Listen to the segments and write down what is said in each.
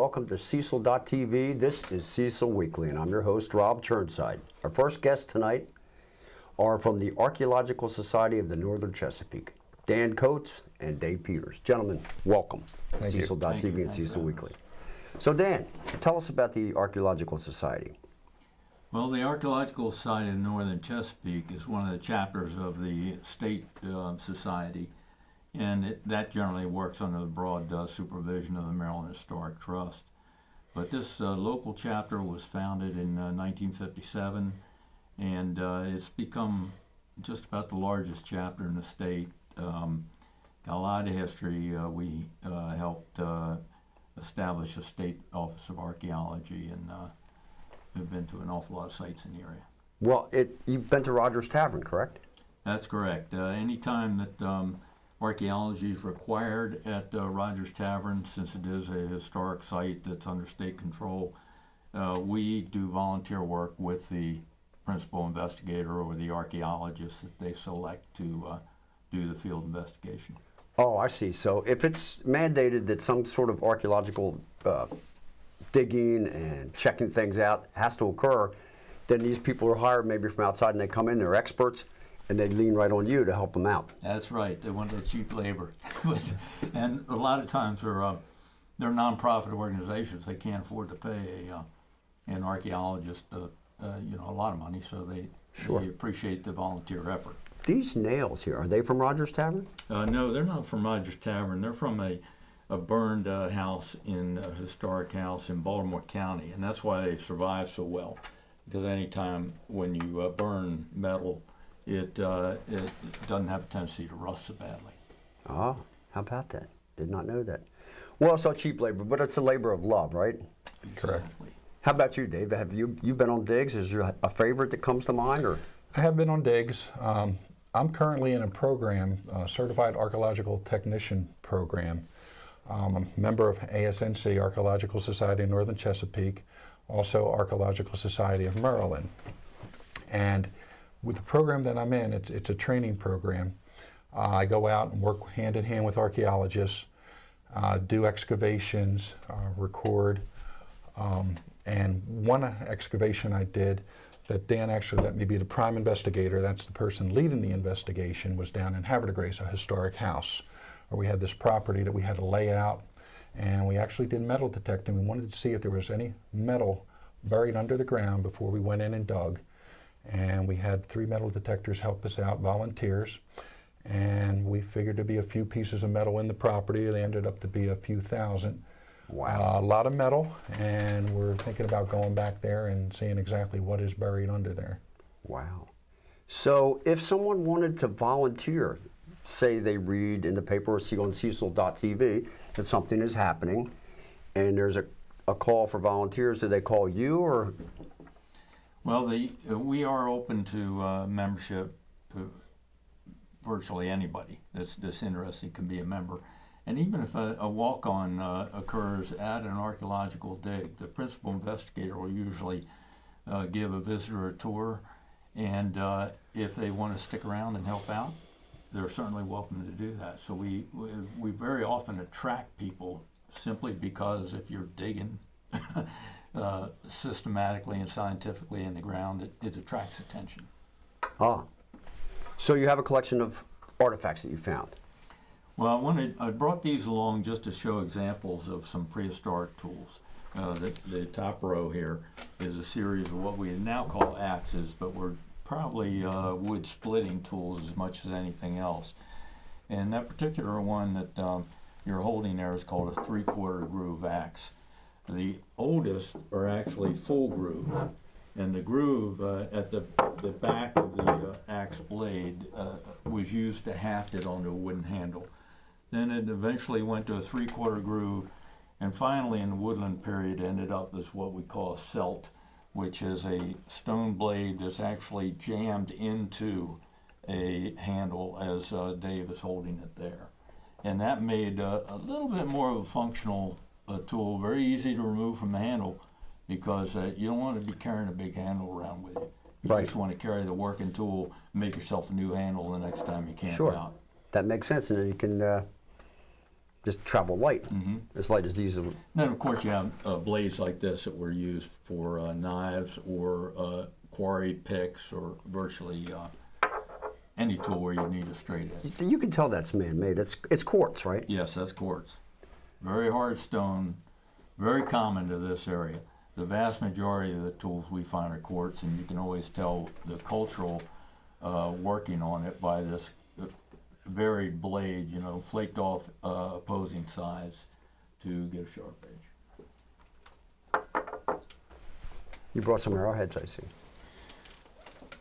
welcome to Cecil.tv. This is Cecil Weekly, and I'm your host, Rob Churnside. Our first guests tonight are from the Archeological Society of the Northern Chesapeake, Dan Coates and Dave Peters. Gentlemen, welcome to Cecil.tv and Cecil Weekly. So Dan, tell us about the Archeological Society. Well, the Archeological Society of the Northern Chesapeake is one of the chapters of the state society, and that generally works under the broad supervision of the Maryland Historic Trust. But this local chapter was founded in 1957, and it's become just about the largest chapter in the state. Got a lot of history. We helped establish a state office of archaeology, and we've been to an awful lot of sites in the area. Well, you've been to Rogers Tavern, correct? That's correct. Anytime that archaeology is required at Rogers Tavern, since it is a historic site that's under state control, we do volunteer work with the principal investigator or the archaeologist that they select to do the field investigation. Oh, I see. So if it's mandated that some sort of archaeological digging and checking things out has to occur, then these people are hired maybe from outside and they come in, they're experts, and they lean right on you to help them out. That's right. They want the cheap labor. And a lot of times they're nonprofit organizations. They can't afford to pay an archaeologist a lot of money, so they appreciate the volunteer effort. These nails here, are they from Rogers Tavern? No, they're not from Rogers Tavern. They're from a burned house, a historic house in Baltimore County, and that's why they survive so well. Because anytime when you burn metal, it doesn't have a tendency to rust so badly. Oh, how about that? Did not know that. Well, it's not cheap labor, but it's a labor of love, right? Correct. How about you, Dave? Have you been on digs? Is there a favorite that comes to mind, or? I have been on digs. I'm currently in a program, Certified Archaeological Technician program. I'm a member of ASNC, Archeological Society of Northern Chesapeake, also Archeological Society of Maryland. And with the program that I'm in, it's a training program. I go out and work hand in hand with archaeologists, do excavations, record. And one excavation I did that Dan actually let me be the prime investigator, that's the person leading the investigation, was down in Havertide, a historic house, where we had this property that we had to lay out, and we actually did metal detecting. We wanted to see if there was any metal buried under the ground before we went in and dug. And we had 3 metal detectors help us out, volunteers, and we figured there'd be a few pieces of metal in the property. They ended up to be a few thousand. Wow. A lot of metal, and we're thinking about going back there and seeing exactly what is buried under there. Wow. So if someone wanted to volunteer, say they read in the paper or see on Cecil.tv that something is happening and there's a call for volunteers, do they call you, or? Well, we are open to membership. Virtually anybody that's interested can be a member. And even if a walk-on occurs at an archaeological dig, the principal investigator will usually give a visitor a tour, and if they want to stick around and help out, they're certainly welcome to do that. So we very often attract people simply because if you're digging systematically and scientifically in the ground, it attracts attention. Ah. So you have a collection of artifacts that you found. Well, I brought these along just to show examples of some prehistoric tools. The top row here is a series of what we now call axes, but were probably wood splitting tools as much as anything else. And that particular one that you're holding there is called a 3/4 groove axe. The oldest are actually full groove, and the groove at the back of the axe blade was used to haft it onto a wooden handle. Then it eventually went to a 3/4 groove, and finally in the woodland period ended up as what we call a celt, which is a stone blade that's actually jammed into a handle as Dave is holding it there. And that made a little bit more of a functional tool, very easy to remove from the handle, because you don't want to be carrying a big handle around with you. You just want to carry the working tool, make yourself a new handle the next time you camp out. That makes sense, and then you can just travel light, as light as these. Then, of course, you have blades like this that were used for knives or quarry picks or virtually any tool where you need a straight edge. You can tell that's man-made. It's quartz, right? Yes, that's quartz. Very hard stone, very common to this area. The vast majority of the tools we find are quartz, and you can always tell the cultural working on it by this varied blade, flaked off opposing sides to get a sharp edge. You brought some arrowheads, I see.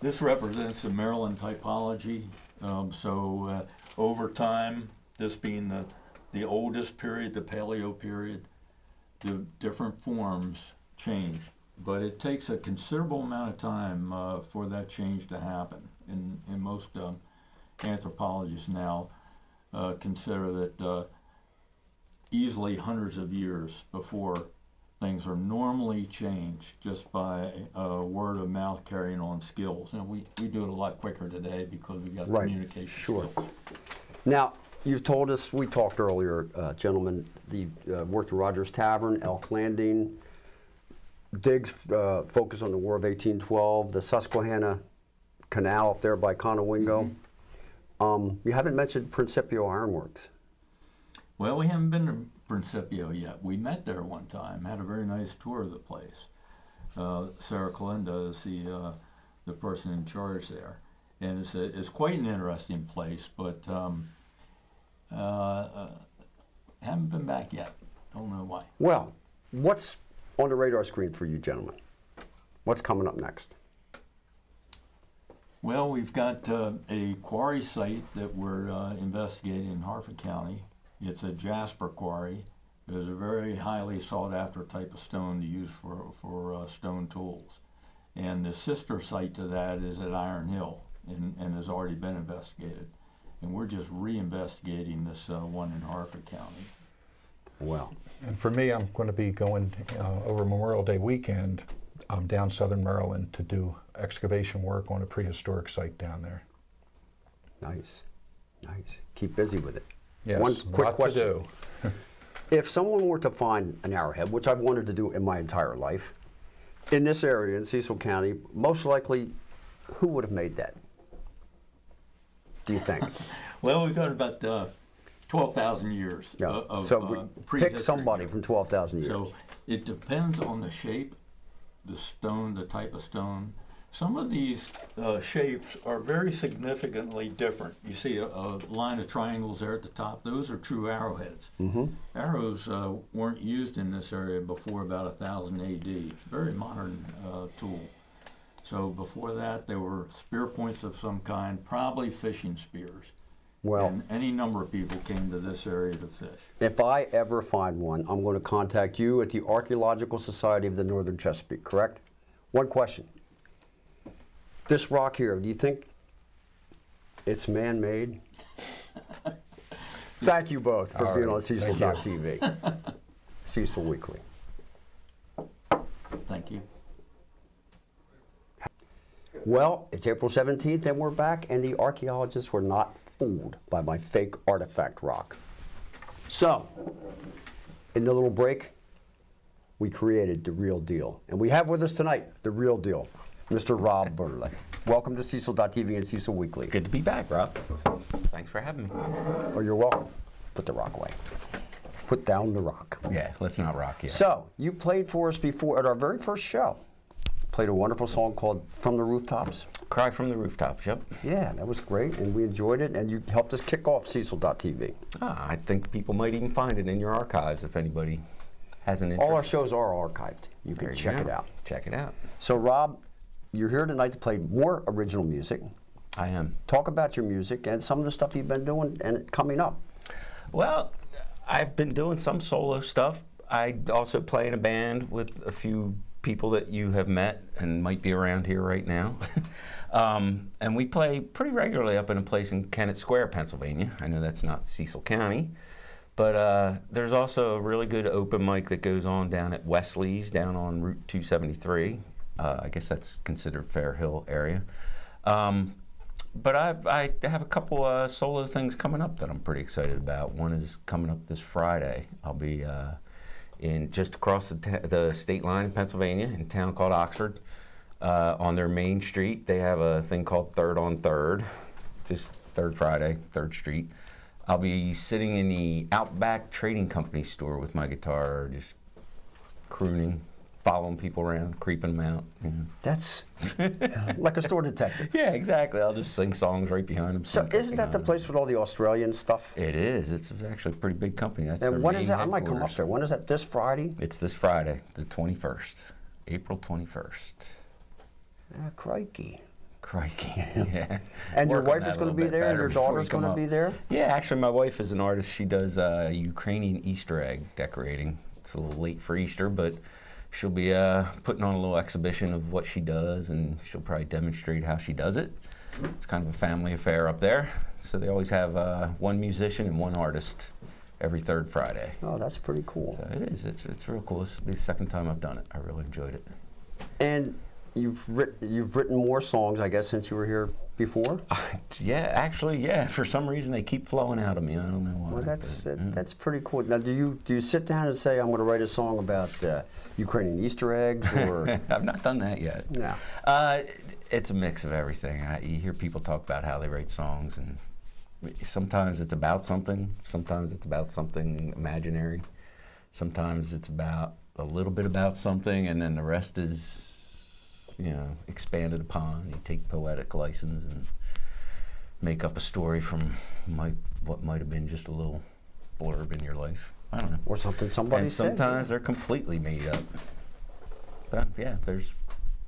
This represents the Maryland typology. Over time, this being the oldest period, the Paleo period, the different forms change. But it takes a considerable amount of time for that change to happen. And most anthropologists now consider that easily hundreds of years before things are normally changed just by word of mouth carrying on skills. And we do it a lot quicker today because we've got communication skills. Now, you've told us, we talked earlier, gentlemen, the worked at Rogers Tavern, Elk Landing, digs focus on the War of 1812, the Susquehanna Canal up there by Conowingo. You haven't mentioned Principio Ironworks. Well, we haven't been to Principio yet. We met there one time, had a very nice tour of the place. Sarah Kalinda is the person in charge there. And it's quite an interesting place, but haven't been back yet. Don't know why. Well, what's on the radar screen for you gentlemen? What's coming up next? Well, we've got a quarry site that we're investigating in Harford County. It's a jasper quarry. It's a very highly sought after type of stone to use for stone tools. And the sister site to that is at Iron Hill and has already been investigated. And we're just re-investigating this one in Harford County. Well. And for me, I'm going to be going over Memorial Day weekend down southern Maryland to do excavation work on a prehistoric site down there. Nice, nice. Keep busy with it. Yes, one quick question. To do. If someone were to find an arrowhead, which I've wanted to do in my entire life, in this area in Cecil County, most likely, who would have made that? Do you think? Well, we've got about 12,000 years of so pick somebody from 12,000 years. So it depends on the shape, the stone, the type of stone. Some of these shapes are very significantly different. You see a line of triangles there at the top. Those are true arrowheads. Arrows weren't used in this area before about 1000 AD. Very modern tool. So before that, there were spear points of some kind, probably fishing spears. Well, and any number of people came to this area to fish. If I ever find one, I'm going to contact you at the Archeological Society of the Northern Chesapeake, correct? One question. This rock here, do you think it's man-made? Thank you both for being on Cecil.tv. Cecil Weekly. Thank you. Well, it's April 17th and we're back, and the archaeologists were not fooled by my fake artifact rock. So, in the little break, we created the real deal. And we have with us tonight the real deal, Mr. Rob Berdoulay. Welcome to Cecil.tv and Cecil Weekly. Good to be back, Rob. Thanks for having me. Oh, you're welcome. Put the rock away. Put down the rock. Yeah, let's not rock yet. So, you played for us before at our very first show. Played a wonderful song called From the Rooftops. Cry from the Rooftops, yep. Yeah, that was great, and we enjoyed it, and you helped us kick off Cecil.tv. I think people might even find it in your archives if anybody has an interest. All our shows are archived. You can check it out. Check it out. So, Rob, you're here tonight to play more original music. I am. Talk about your music and some of the stuff you've been doing and coming up. Well, I've been doing some solo stuff. I also play in a band with a few people that you have met and might be around here right now. And we play pretty regularly up in a place in Kennett Square, Pennsylvania. I know that's not Cecil County, but there's also a really good open mic that goes on down at Wesley's, down on Route 273. I guess that's considered Fair Hill area. But I have a couple solo things coming up that I'm pretty excited about. One is coming up this Friday. I'll be in just across the state line in Pennsylvania, in a town called Oxford. On their main street, they have a thing called Third on Third, this Third Friday, 3rd Street. I'll be sitting in the Outback Trading Company store with my guitar, just crooning, following people around, creeping them out. You know. That's like a store detective. Yeah, exactly. I'll just sing songs right behind them. So isn't that the place with all the Australian stuff? It is. It's actually a pretty big company. That's And their when main is that? I might come up headquarters. there. When is that? This Friday? It's this Friday, the 21st, April 21st. Ah, crikey. Crikey, yeah. And your Work on wife that is a going to little be bit there, and better your before daughter's you come going to up. be there? Yeah, actually, my wife is an artist. She does Ukrainian Easter egg decorating. It's a little late for Easter, but she'll be putting on a little exhibition of what she does, and she'll probably demonstrate how she does it. It's kind of a family affair up there. So they always have one musician and one artist every 3rd Friday. Oh, that's pretty cool. So it is. It's real cool. This will be the 2nd time I've done it. I really enjoyed it. And you've written more songs, I guess, since you were here before? Yeah, actually, yeah. For some reason, they keep flowing out of me. I don't know why. Well, that's but, yeah. that's pretty cool. Now, do you sit down and say, I'm going to write a song about Ukrainian Easter eggs, or I've not done that yet. no? It's a mix of everything. You hear people talk about how they write songs, and sometimes it's about something. Sometimes it's about something imaginary. Sometimes it's about a little bit about something, and then the rest is, expanded upon. You take poetic license and make up a story from what might have been just a little blurb in your life. I don't know. Or something somebody And said. sometimes they're completely made up. But yeah, there's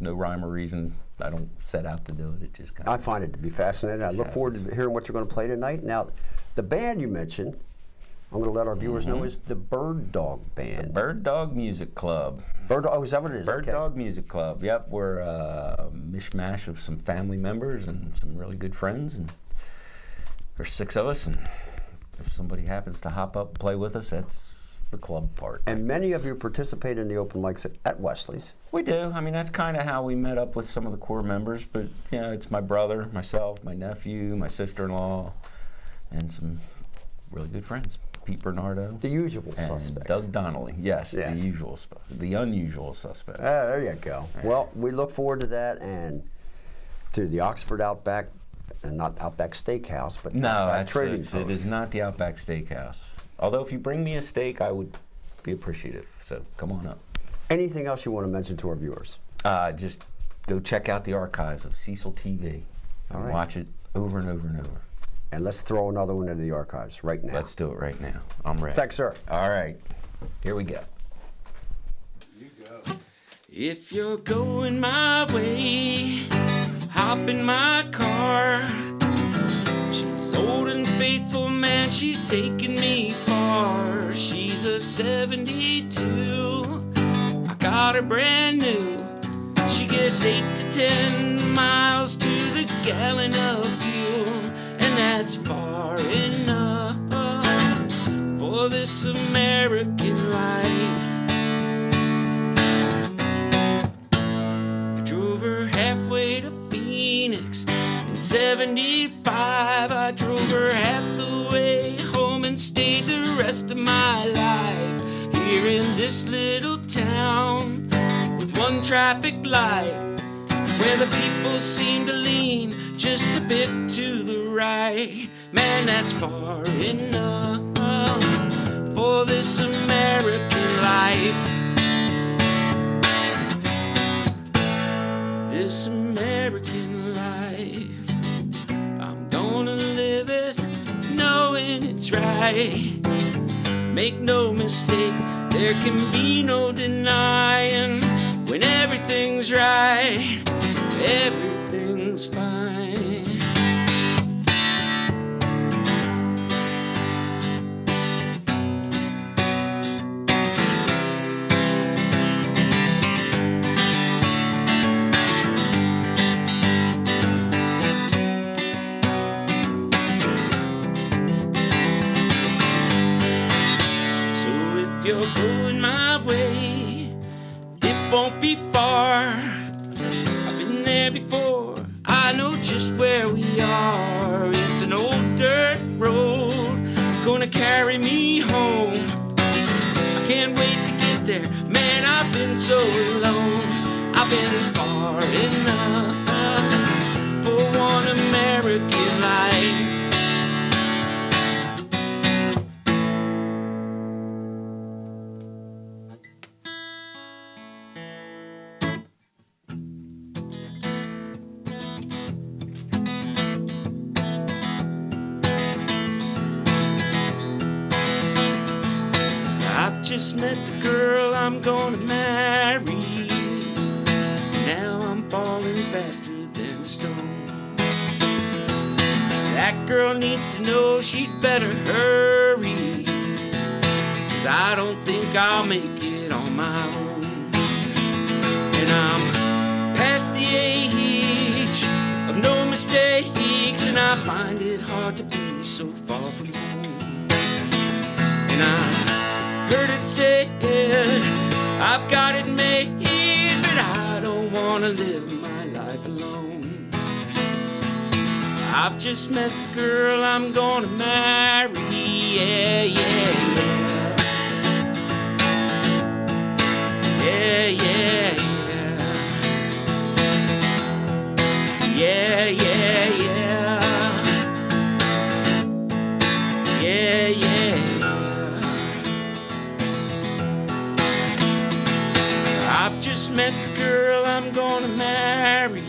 no rhyme or reason. I don't set out to do it. It just kind I of. find it to be fascinating. I look forward to hearing what you're going to play tonight. Now, the band you mentioned, I'm going to let our viewers know, is the BerdDog Band. BerdDog Music Club. BerdDog, is that what it is? Okay. BerdDog Music Club. Yep, we're a mishmash of some family members and some really good friends, and there's 6 of us. And if somebody happens to hop up and play with us, that's the club part. And many of you participate in the open mics at Wesley's. We do. I mean, that's kind of how we met up with some of the core members. But it's my brother, myself, my nephew, my sister-in-law, and some really good friends. Pete Bernardo. The usual and suspects. Doug Donnelly. Yes, Yes. the unusual suspect. There you go. Well, we look forward to that, and to the Oxford Outback, and not Outback Steakhouse, but No, Outback Trading it Post. is not the Outback Steakhouse. Although if you bring me a steak, I would be appreciative. So come on up. Anything else you want to mention to our viewers? Just go check out the archives of Cecil TV All and right. watch it over and over and over. And let's throw another one into the archives right now. Let's do it right now. I'm ready. Thanks, sir. All right, here we go. If you're going my way, hop in my car. She's old and faithful, man, she's taking me far. She's a 72, I got her brand new. She gets 8 to 10 miles to the gallon of fuel, and that's far enough for this American life. I drove her halfway to Phoenix in 75. I drove her half the way home and stayed the rest of my life here in this little town with one traffic light, where the people seem to lean just a bit to the right. Man, that's far enough for this American life. This American life, I'm gonna live it knowing it's right. Make no mistake, there can be no denying when everything's right, everything's fine. So if you're going my way, it won't be far. I've been there before, I I know just where we are. It's an old dirt road, gonna carry me home. I can't wait to get there, man, I've been so alone. I've been far enough for one American life. I've just met the girl I'm gonna marry. Now I'm falling faster than a stone. That girl needs to know she'd better hurry, 'cause I don't think I'll make it on my own. And I'm past the age of no mistakes, and I find it hard to be so far from home. And I heard it said, I've got it made, but I don't wanna live my life alone. I've just met the girl I'm gonna marry, yeah, yeah, yeah. Yeah, yeah, yeah. Yeah, yeah, yeah. Yeah, yeah, yeah. I've just met the girl I'm gonna marry.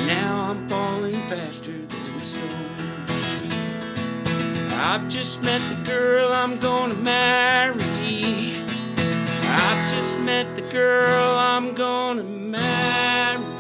Now I'm falling faster than a stone. I've just met the girl I'm gonna marry. I've just met the girl I'm gonna marry.